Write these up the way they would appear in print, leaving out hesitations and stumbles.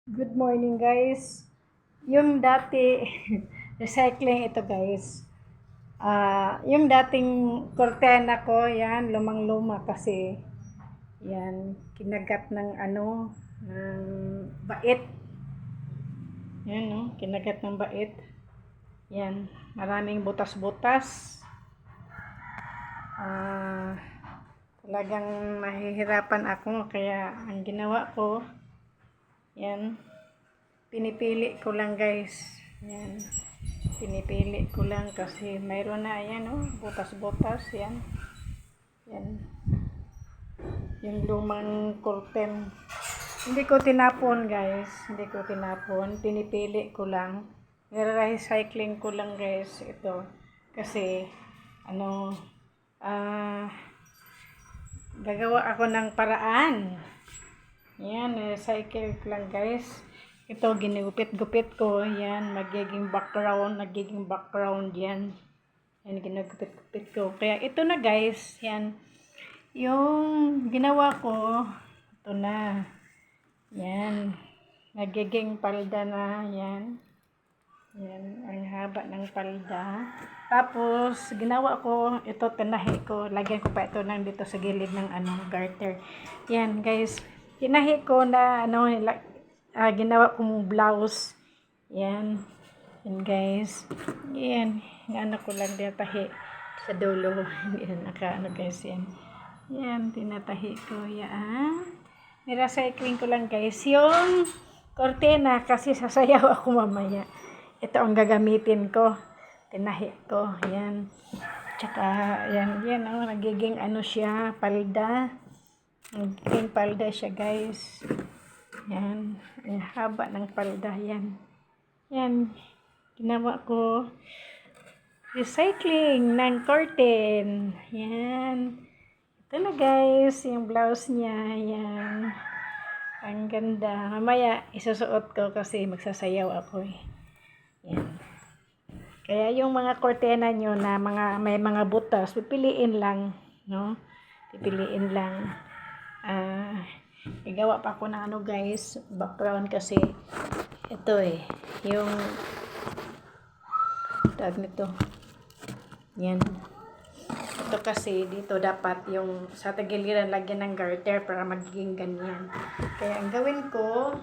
Good morning guys. Yung dati, recycling ito guys. Yung dating kurtena ko, yan, lumang-luma kasi. Yan, kinagat ng ng bait. Yan, no, kinagat ng bait. Yan, maraming butas-butas. Ah, Talagang mahihirapan ako kaya ang ginawa ko, yan, pinipili ko lang guys. Yan. Pinipili ko lang kasi mayroon na yan oh, butas-butas yan. Yan. Yung lumang curtain. Hindi ko tinapon guys. Hindi ko tinapon. Pinipili ko lang. Nire-recycling ko lang guys ito. Kasi ah gagawa ako ng paraan. Yan, recycle ko lang guys. Ito, ginugupit-gupit ko. Yan, nagiging background yan. Yan, ginugupit-gupit ko. Kaya ito na guys, yan. Yung ginawa ko, ito na. Yan, nagiging palda na, yan. Yan, ang haba ng palda. Tapos, ginawa ko, ito, tinahi ko. Lagyan ko pa ito ng dito sa gilid ng garter. Yan, guys. Tinahi ko na, ginawa kong blouse. Yan. Yan, guys. Yan. Yan, ko lang din tahi sa dulo. Yan, guys, yan. Yan, tinatahi ko. Yan. Nirecycling ko lang, guys. Yung kortina, kasi sasayaw ako mamaya. Ito ang gagamitin ko. Tinahi ko. Yan. Tsaka, yan, nagiging siya, palda. Nagiging palda siya, guys. Yan. Ang haba ng palda. Yan. Yan. Ginawa ko. Recycling ng curtain. Yan. Ito na, guys. Yung blouse niya. Yan. Ang ganda. Mamaya, isusuot ko kasi magsasayaw ako eh. Yan. Kaya yung mga kurtena nyo na may mga butas, pipiliin lang, no? Pipiliin lang. Igawa pa ako ng guys, background kasi ito yung tag nito. Yan. Ito kasi dito dapat yung sa tagiliran lagyan ng garter para magiging ganyan. Kaya ang gawin ko,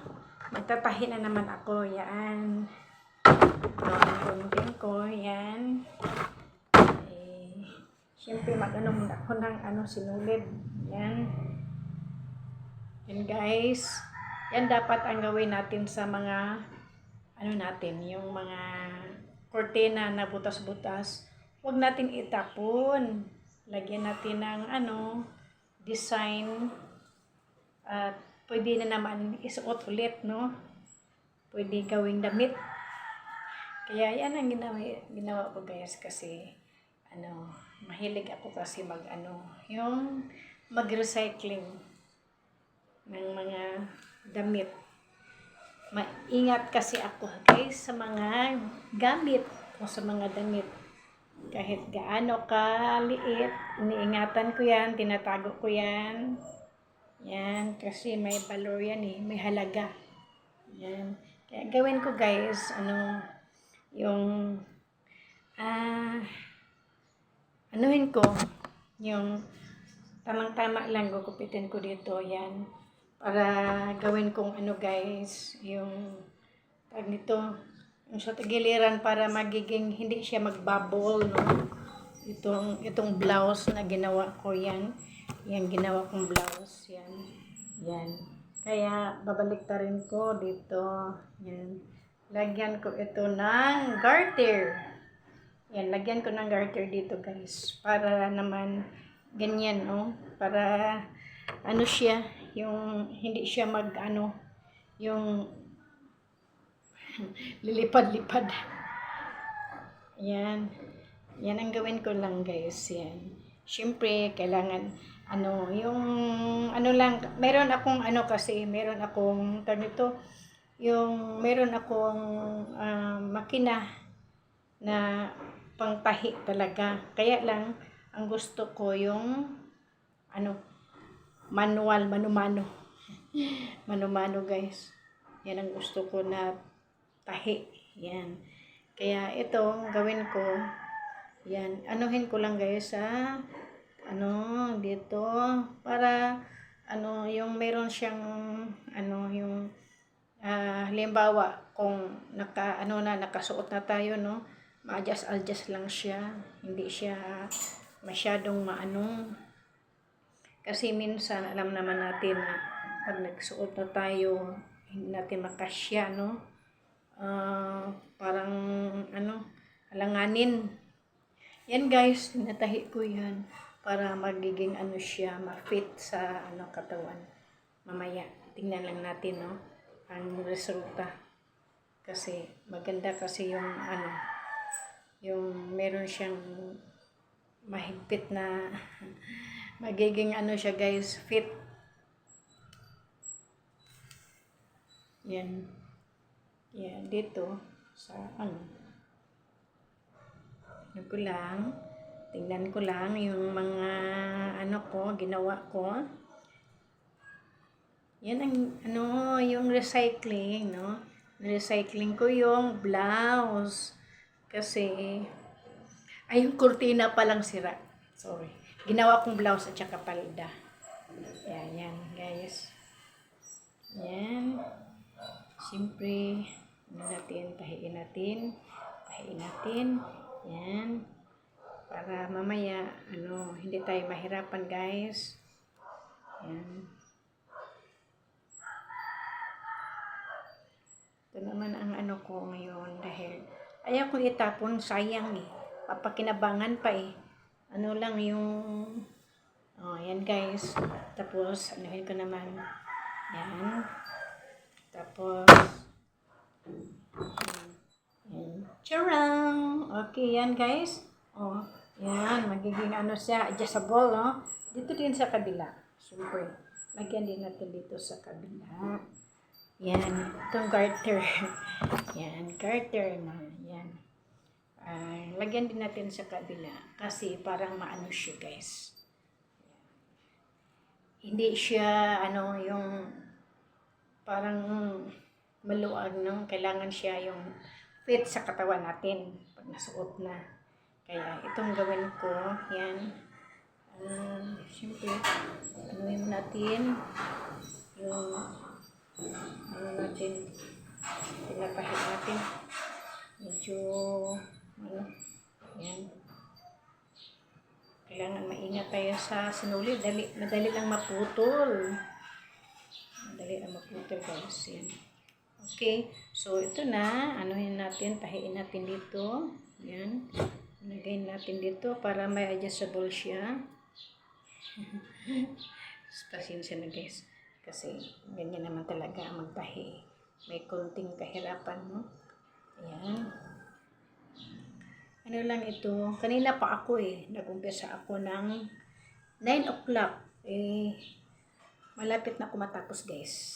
magtatahi na naman ako. Yan. Gawin ko, yan. Siyempre muna ako ng sinulid. Yan. Yan guys. Yan dapat ang gawin natin sa mga yung mga kurtina na butas-butas. Huwag natin itapon. Lagyan natin ng design. At pwede na naman isuot ulit, no? Pwede gawing damit. Kaya yan ang ginawa ko guys kasi mahilig ako kasi yung mag-recycling ng mga damit. Maingat kasi ako guys sa mga gamit o sa mga damit. Kahit gaano kaliit, iniingatan ko yan, tinatago ko yan. Yan, kasi may valor yan may halaga. Yan. Kaya gawin ko guys, yung anuhin ko yung tamang-tama lang gugupitin ko dito yan para gawin kong guys yung tag nito yung sa tagiliran para magiging hindi siya magbubble, no? Itong blouse na ginawa ko yan ginawa kong blouse yan kaya babalik ta rin ko dito yan. Lagyan ko ito ng garter. Yan, lagyan ko ng garter dito guys. Para naman ganyan, no? Para siya, yung hindi siya yung lilipad-lipad. Yan. Yan ang gawin ko lang guys. Yan. Siyempre, kailangan yung lang, meron akong meron akong meron akong makina na pangtahi talaga. Kaya lang, ang gusto ko yung manual, mano-mano. Mano-mano guys. Yan ang gusto ko na tahi. Yan. Kaya ito, gawin ko, yan, anuhin ko lang guys sa, dito, para, yung meron siyang, yung, halimbawa, kung nakasuot na tayo, no, ma-adjust lang siya, hindi siya masyadong kasi minsan, alam naman natin na, pag nagsuot na tayo, hindi natin makasya, no, parang, alanganin. Yan guys, tinatahi ko yan para magiging siya, ma-fit sa katawan. Mamaya, tingnan lang natin, no, ang resulta. Kasi maganda kasi yung yung meron siyang mahigpit na magiging siya guys, fit. Yan. Yan, dito sa ko lang, tingnan ko lang yung mga ginawa ko. Yan ang yung recycling, no? Recycling ko yung blouse kasi yung kurtina pa lang sira. Sorry. Ginawa kong blouse at saka palda. Yan guys. Yan. Siyempre, tahiin natin. Yan. Para mamaya, hindi tayo mahirapan guys. Yan. Ito naman ang ko ngayon dahil ayaw ko itapon, sayang eh. Papakinabangan pa eh. Lang yung, yan guys. Tapos, anuhin ko naman. Yan. Tapos, yan. Charang! Okay, yan guys. Yan. Magiging siya, adjustable, no? Dito din sa kabila. Siyempre, lagyan din natin dito sa kabila. Yan. Itong garter. Yan. Garter na. Yan. Lagyan din natin sa kabila. Kasi parang siya guys. Hindi siya, yung parang maluwag, no? Kailangan siya yung fit sa katawan natin pag nasuot na. Kaya itong gawin ko, yan. Siyempre, anuhin natin yung pinapahit natin. Medyo, yan. Kailangan maingat tayo sa sinulid. Madali lang maputol. Guys. Yan. Okay. So, ito na. Anuhin natin. Tahiin natin dito. Yan. Nagayin natin dito para may adjustable siya. Pasensya na guys. Kasi, ganyan naman talaga magtahi. May konting kahirapan, no? Ayan. Lang ito. Kanina pa ako nag-umpisa ako ng 9 o'clock. Malapit na ako matapos guys.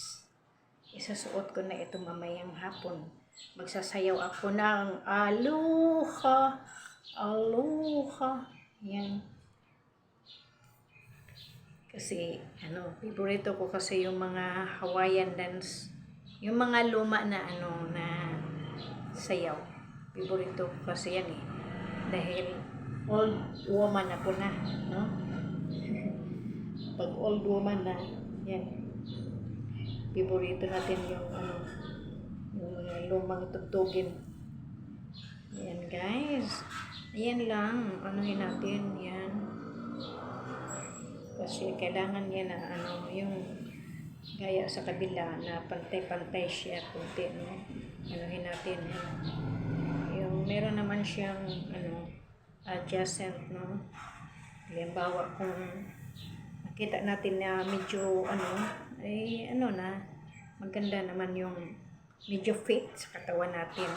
Isasuot ko na ito mamayang hapon. Magsasayaw ako ng aloha. Aloha. Yan. Kasi, favorito ko kasi yung mga Hawaiian dance. Yung mga luma na, na sayaw. Favorito ko kasi yan Dahil, old woman ako na, no? Pag old woman na, yan. Favorito natin yung, yung mga lumang tugtugin. Yan, guys. Ayan lang, anuhin natin, yan. Kasi kailangan yan na yung gaya sa kabila na pantay-pantay siya kunti, no? Anuhin natin yan. Yung meron naman siyang adjacent, no? Halimbawa kung nakita natin na medyo na maganda naman yung medyo fit sa katawan natin.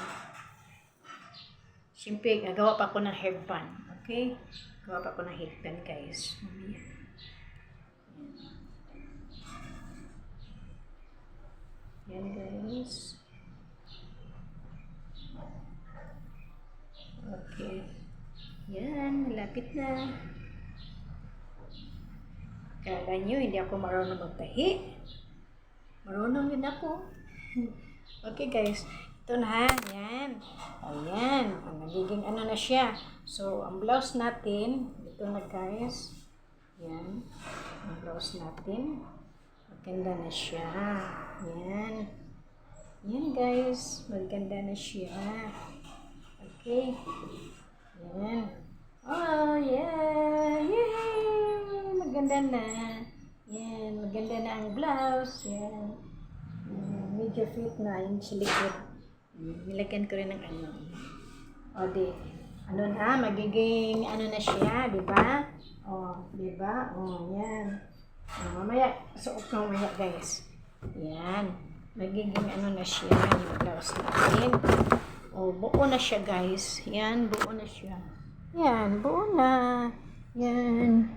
Siyempre, gagawa pa ako ng hairband. Okay? Gawa pa ako ng hairband, guys. Yan, guys. Okay. Yan, malapit na. Kala nyo, hindi ako marunong magtahi. Marunong din ako. Okay guys, ito na ha, yan. Ayan, nagiging ano na siya. So, ang blouse natin, ito na guys. Yan, ang blouse natin. Maganda na siya. Yan. Yan guys, maganda na siya. Okay. Yan. Oh, yeah. Yay! Maganda na. Yan, maganda na ang blouse. Yan. Medyo fit na yung sa likod. Nilagyan ko rin ng ano. O di, ano na, magiging ano na siya, di ba? O, di ba? O, yan. O, mamaya, suot ko mamaya guys. Yan. Magiging ano na siya, yung blouse natin. O, buo na siya guys. Yan, buo na siya. Yan, buo na. Yan.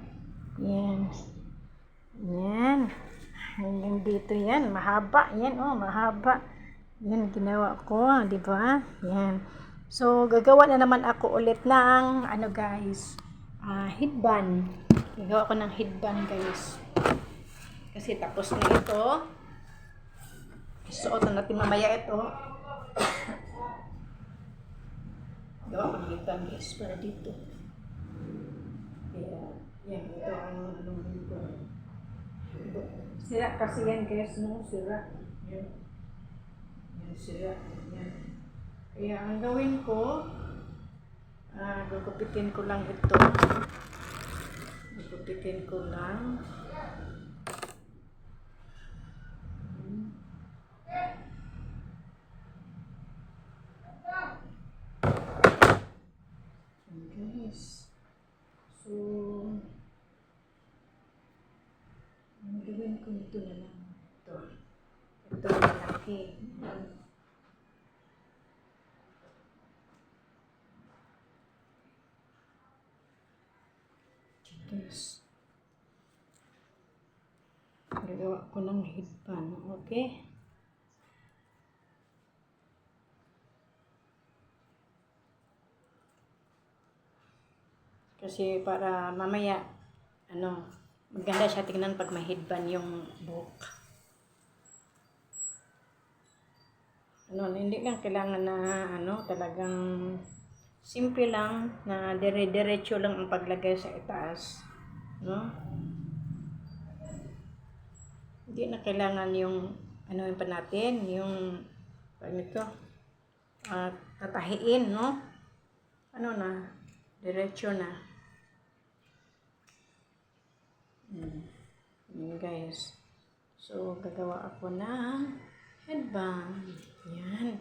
Yan. Yan. Hanggang dito yan. Mahaba. Yan, oh, mahaba. Yan, ginawa ko. Di ba? Yan. So, gagawa na naman ako ulit ng, ano guys, headband. Gagawa ko ng headband guys. Kasi tapos na ito. Isuot na natin mamaya ito. Gawa ko ng headband guys para dito. Kaya, yan. Ito ang ano dito. Sira kasi yan guys, no? Sira. Yan. Yan, sira. Yan. Kaya ang gawin ko, gugupitin ko lang ito. Gugupitin ko lang. Guys. So, ang gawin ko ito na lang. Ito. Ito malaki. Yes. Gagawa ko ng headband. Okay? Kasi para mamaya, ano, maganda siya tingnan pag may headband yung buhok. Ano, hindi lang kailangan na, ano, talagang simple lang na dire-diretso lang ang paglagay sa itaas. No? Hindi na kailangan yung, ano yung pa natin, yung, ano ito, tatahiin, no? Ano na, diretso na. Yan guys. So, gagawa ako ng headband. Yan.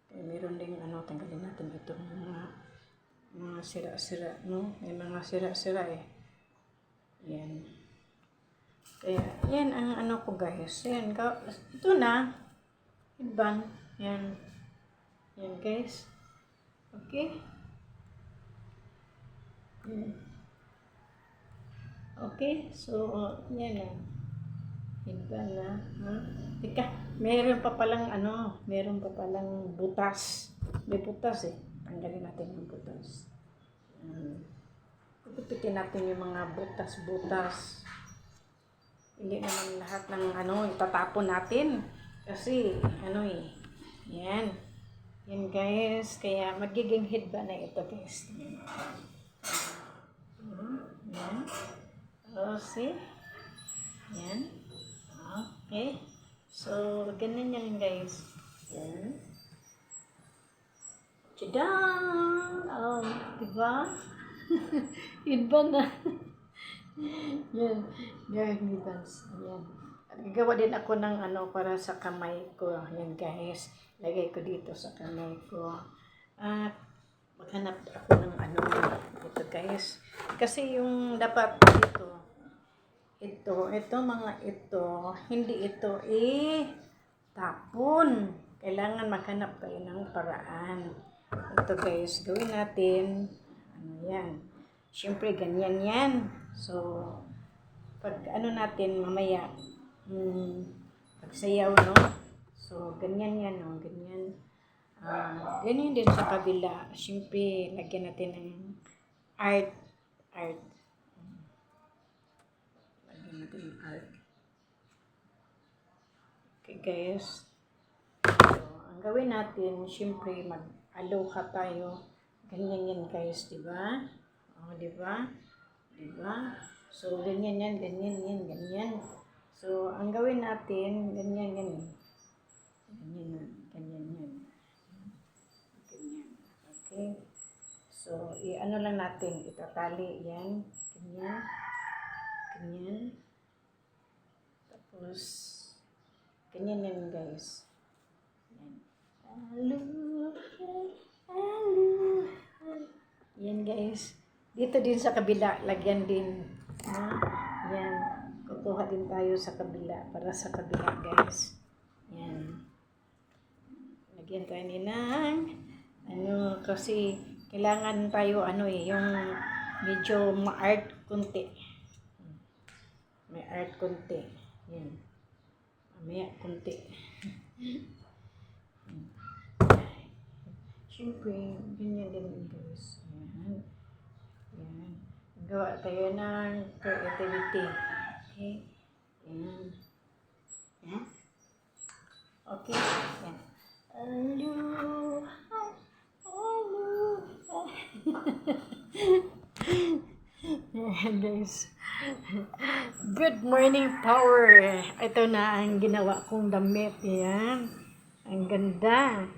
Kaya meron ding ano, tanggalin natin itong mga sira-sira, no? May mga sira-sira eh. Yan. Kaya, yan ang ano ko guys. Yan, ito na. Headband. Yan. Yan guys. Okay. Yan. Okay, so, yan na. Headband na. Teka, meron pa palang ano, meron pa palang butas. May butas eh. Tanggalin natin yung butas. Kupitin natin yung mga butas-butas. Hindi naman lahat ng ano, itatapon natin. Kasi, ano eh. Yan. Yan guys. Kaya magiging headband na ito guys. Yan. Oh, see? Yan. Okay. So, ganun yan guys. Yan. Tadaan! Oh, diba? Headband na. Yan. Yan, headbands. Yan. At gagawa din ako ng ano para sa kamay ko. Yan guys. Lagay ko dito sa kamay ko. At maghanap ako ng ano ito guys. Kasi yung dapat dito, ito mga ito, hindi ito tapon. Kailangan maghanap kayo ng paraan. Ito guys, gawin natin. Ano yan? Siyempre ganyan yan. So, pag ano natin mamaya, pagsayaw, no? So, ganyan yan, no? Ganyan. Ganyan din sa kabila. Siyempre, lagyan natin ng art. Lagyan natin ng art. Okay, guys. gawin natin, syempre mag-aloha tayo. Ganyan yan guys, di ba? O, di ba? Di ba? So, ganyan yan, ganyan yan, ganyan. So, ang gawin natin, ganyan yan. Ganyan yan, ganyan yan. Ganyan. Okay? So, i-ano lang natin, itatali yan. Ganyan. Ganyan. Tapos, ganyan yan guys. Yan. Yan guys. Dito din sa kabila, lagyan din. Yan. Kukuha din tayo sa kabila, para sa kabila guys. Yan. Lagyan tayo ni ng, kasi kailangan tayo, yung medyo ma-art kunti. May art kunti. Yan. Mamaya kunti. Siyempre, ganyan din guys. Yan. Yan. Gawa tayo ng creativity. Okay? Yan. Yan. Okay? Yan. Guys, good morning power. Ito na ang ginawa kong damit. Yan. Ang ganda.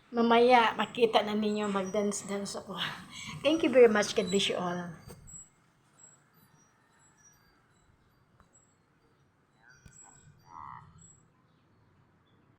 Mamaya makita na ninyo mag-dance-dance ako. Thank you very much. God bless you all.